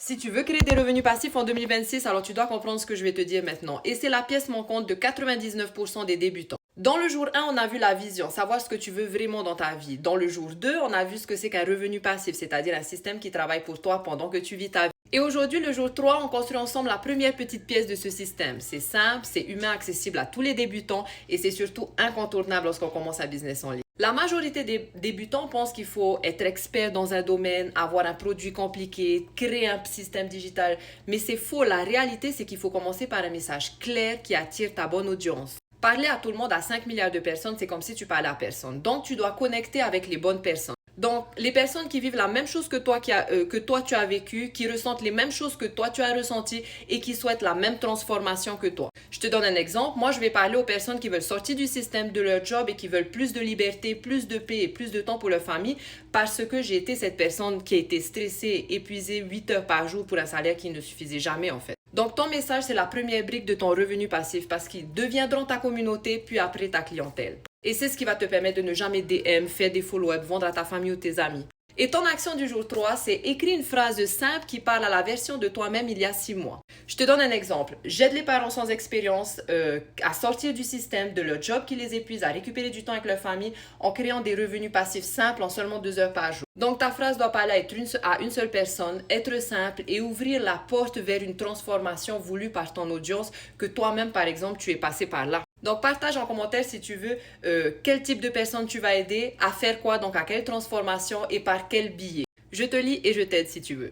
Si tu veux créer des revenus passifs en 2026, alors tu dois comprendre ce que je vais te dire maintenant. Et c'est la pièce manquante de 99% des débutants. Dans le jour 1, on a vu la vision, savoir ce que tu veux vraiment dans ta vie. Dans le jour 2, on a vu ce que c'est qu'un revenu passif, c'est-à-dire un système qui travaille pour toi pendant que tu vis ta vie. Et aujourd'hui, le jour 3, on construit ensemble la première petite pièce de ce système. C'est simple, c'est humain, accessible à tous les débutants et c'est surtout incontournable lorsqu'on commence un business en ligne. La majorité des débutants pensent qu'il faut être expert dans un domaine, avoir un produit compliqué, créer un système digital. Mais c'est faux. La réalité, c'est qu'il faut commencer par un message clair qui attire ta bonne audience. Parler à tout le monde, à 5 milliards de personnes, c'est comme si tu parlais à personne. Donc, tu dois connecter avec les bonnes personnes. Donc, les personnes qui vivent la même chose que toi, que toi tu as vécu, qui ressentent les mêmes choses que toi tu as ressenti et qui souhaitent la même transformation que toi. Je te donne un exemple. Moi, je vais parler aux personnes qui veulent sortir du système de leur job et qui veulent plus de liberté, plus de paix et plus de temps pour leur famille parce que j'ai été cette personne qui a été stressée, épuisée 8 heures par jour pour un salaire qui ne suffisait jamais en fait. Donc, ton message, c'est la première brique de ton revenu passif parce qu'ils deviendront ta communauté puis après ta clientèle. Et c'est ce qui va te permettre de ne jamais DM, faire des follow-up, vendre à ta famille ou tes amis. Et ton action du jour 3, c'est écrire une phrase simple qui parle à la version de toi-même il y a 6 mois. Je te donne un exemple. J'aide les parents sans expérience à sortir du système, de leur job qui les épuise, à récupérer du temps avec leur famille en créant des revenus passifs simples en seulement 2 heures par jour. Donc ta phrase doit parler à une seule personne, être simple et ouvrir la porte vers une transformation voulue par ton audience que toi-même, par exemple, tu es passé par là. Donc, partage en commentaire si tu veux quel type de personne tu vas aider, à faire quoi, donc à quelle transformation et par quel billet. Je te lis et je t'aide si tu veux.